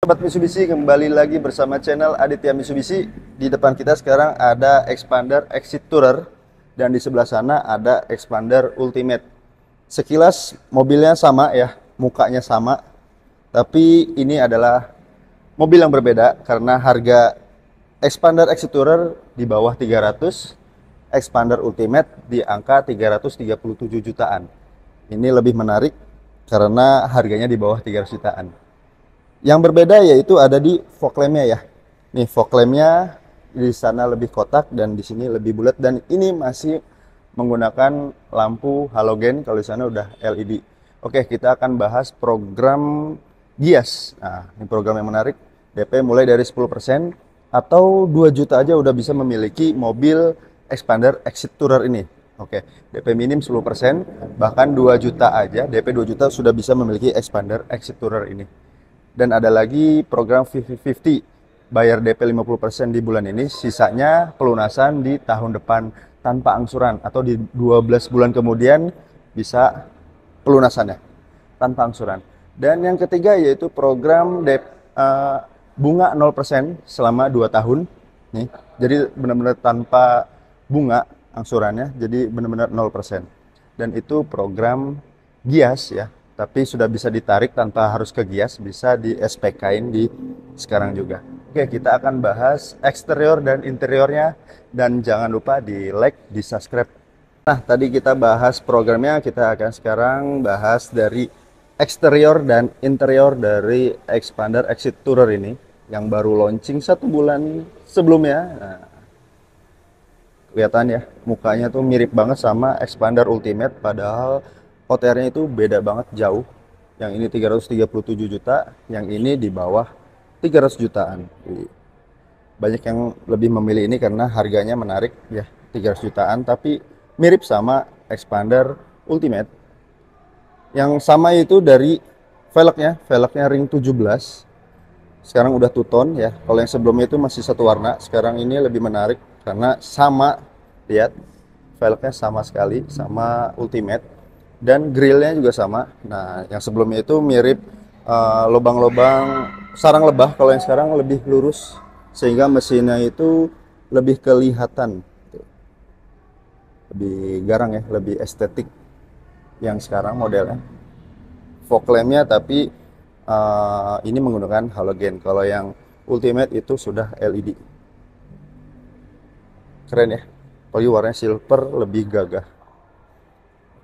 Sobat Mitsubishi, kembali lagi bersama channel Aditya Mitsubishi. Di depan kita sekarang ada Expander Exit Tourer dan di sebelah sana ada Expander Ultimate. Sekilas mobilnya sama ya, mukanya sama, tapi ini adalah mobil yang berbeda karena harga Expander Exit Tourer di bawah 300, Expander Ultimate di angka 337 jutaan. Ini lebih menarik karena harganya di bawah 300 jutaan. Yang berbeda yaitu ada di fog lampnya ya. Nih fog lampnya di sana lebih kotak dan di sini lebih bulat, dan ini masih menggunakan lampu halogen, kalau di sana udah LED. Oke, kita akan bahas program Gias. Nah, ini program yang menarik. DP mulai dari 10% atau 2 juta aja udah bisa memiliki mobil Expander Exit Tourer ini. Oke, DP minim 10%, bahkan 2 juta aja, DP 2 juta sudah bisa memiliki Expander Exit Tourer ini. Dan ada lagi program 50-50, bayar DP 50% di bulan ini, sisanya pelunasan di tahun depan tanpa angsuran, atau di 12 bulan kemudian bisa pelunasannya tanpa angsuran. Dan yang ketiga yaitu program bunga 0% selama 2 tahun nih. Jadi benar-benar tanpa bunga angsurannya, jadi benar-benar 0%. Dan itu program Gias ya, tapi sudah bisa ditarik tanpa harus ke Gias, bisa di SPK-in di sekarang juga. Oke, kita akan bahas eksterior dan interiornya, dan jangan lupa di like, di subscribe. Nah, tadi kita bahas programnya, kita akan sekarang bahas dari eksterior dan interior dari Expander Exit Tourer ini yang baru launching 1 bulan sebelumnya. Nah, kelihatan ya, mukanya tuh mirip banget sama Expander Ultimate, padahal OTR-nya itu beda banget jauh. Yang ini 337 juta, yang ini di bawah 300 jutaan. Banyak yang lebih memilih ini karena harganya menarik ya, 300 jutaan, tapi mirip sama Expander Ultimate. Yang sama itu dari velgnya ring 17. Sekarang udah two tone ya. Kalau yang sebelumnya itu masih satu warna, sekarang ini lebih menarik karena sama, lihat velgnya sama sekali sama Ultimate, dan grillnya juga sama. Nah, yang sebelumnya itu mirip lubang-lubang sarang lebah, kalau yang sekarang lebih lurus sehingga mesinnya itu lebih kelihatan, lebih garang ya, lebih estetik yang sekarang modelnya. Fog lampnya tapi ini menggunakan halogen. Kalau yang Ultimate itu sudah LED. Keren ya, apalagi warnanya silver, lebih gagah.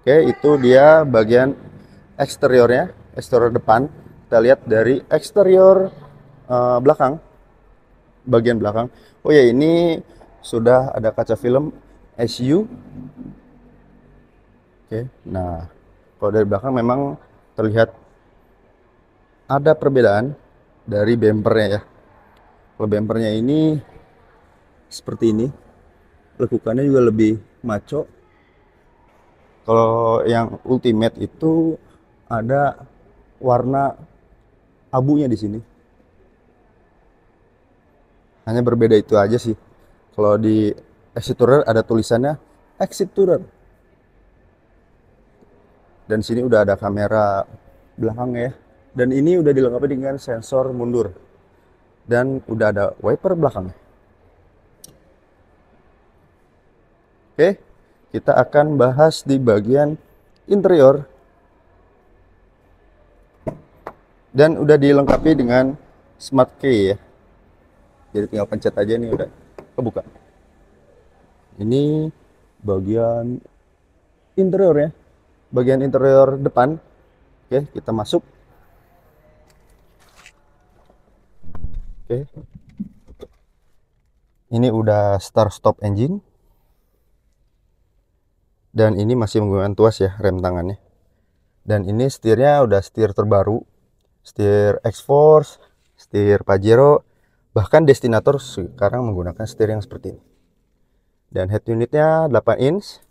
Oke, itu dia bagian eksteriornya, eksterior depan. Kita lihat dari eksterior belakang, bagian belakang. Oh ya, ini sudah ada kaca film SU. Oke, nah kalau dari belakang memang terlihat ada perbedaan dari bempernya ya. Kalau bempernya ini seperti ini, lekukannya juga lebih maco. Kalau yang Ultimate itu ada warna abunya di sini. Hanya berbeda itu aja sih. Kalau di Exit Tourer ada tulisannya Exit Tourer. Dan sini udah ada kamera belakangnya ya. Dan ini udah dilengkapi dengan sensor mundur. Dan udah ada wiper belakangnya. Oke, kita akan bahas di bagian interior. Dan udah dilengkapi dengan Smart Key ya. Jadi tinggal pencet aja nih udah kebuka. Ini bagian interior ya. Bagian interior depan. Oke, kita masuk. Oke. Ini udah start stop engine. Dan ini masih menggunakan tuas ya rem tangannya. Dan ini setirnya udah setir terbaru. Setir X-Force, setir Pajero, bahkan Destinator sekarang menggunakan setir yang seperti ini. Dan head unitnya 8 inch.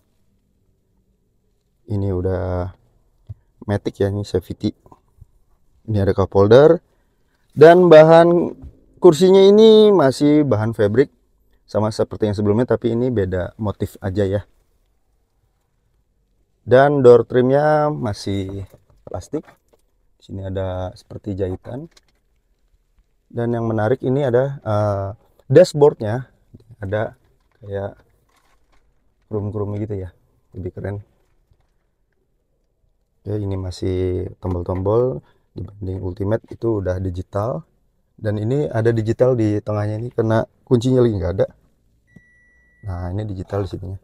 Ini udah Matic ya, ini safety. Ini ada cup holder. Dan bahan kursinya ini masih bahan fabric, sama seperti yang sebelumnya, tapi ini beda motif aja ya. Dan door trimnya masih plastik. Di sini ada seperti jahitan. Dan yang menarik ini ada dashboardnya, ada kayak krum-krum gitu ya, lebih keren. Ya, ini masih tombol-tombol, dibanding Ultimate itu udah digital. Dan ini ada digital di tengahnya ini karena kuncinya lagi nggak ada. Nah, ini digital di sini.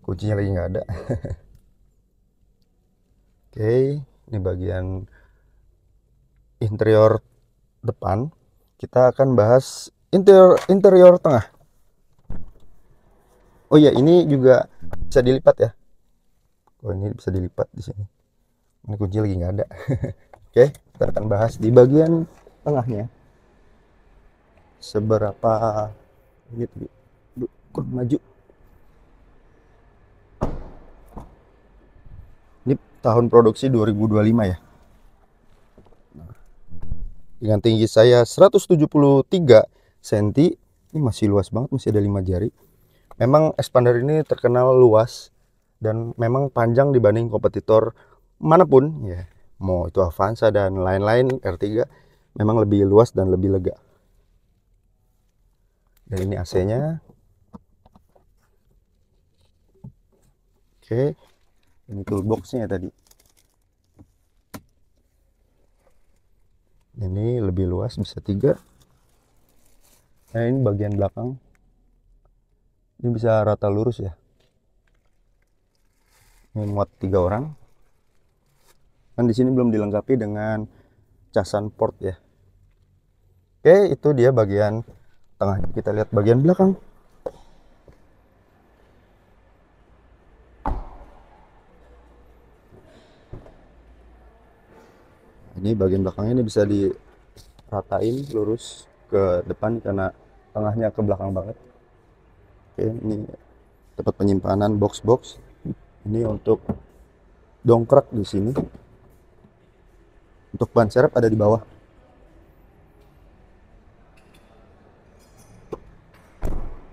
Kuncinya lagi nggak ada. Oke, ini bagian interior depan. Kita akan bahas interior tengah. Oh iya, ini juga bisa dilipat ya. Oh, ini bisa dilipat di sini. Ini kunci lagi nggak ada. Oke, kita akan bahas di bagian tengahnya. Seberapa ini tadi? Kurang maju. Ini tahun produksi 2025 ya. Dengan tinggi saya 173 cm, ini masih luas banget, masih ada 5 jari. Memang expander ini terkenal luas dan memang panjang dibanding kompetitor manapun ya. Mau itu Avanza dan lain-lain, R3 memang lebih luas dan lebih lega. Dan ini AC-nya. Oke, ini toolbox-nya tadi. Ini lebih luas, bisa 3. Nah, ini bagian belakang. Ini bisa rata lurus ya. Ini muat 3 orang. Dan di sini belum dilengkapi dengan casan port ya. Oke, itu dia bagian tengah. Kita lihat bagian belakang. Ini bagian belakangnya ini bisa diratain lurus ke depan karena tengahnya ke belakang banget. Oke, ini tempat penyimpanan box-box. Ini untuk dongkrak di sini. Untuk ban serep ada di bawah.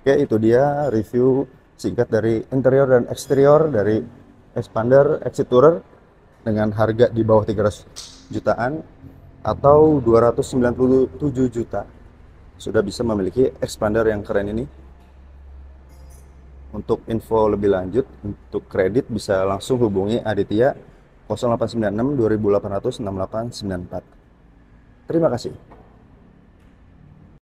Oke, itu dia review singkat dari interior dan eksterior dari Expander Exit Tourer dengan harga di bawah 300 jutaan atau 297 juta. Sudah bisa memiliki Expander yang keren ini. Untuk info lebih lanjut, untuk kredit bisa langsung hubungi Aditya 0896 2800 6894. Terima kasih.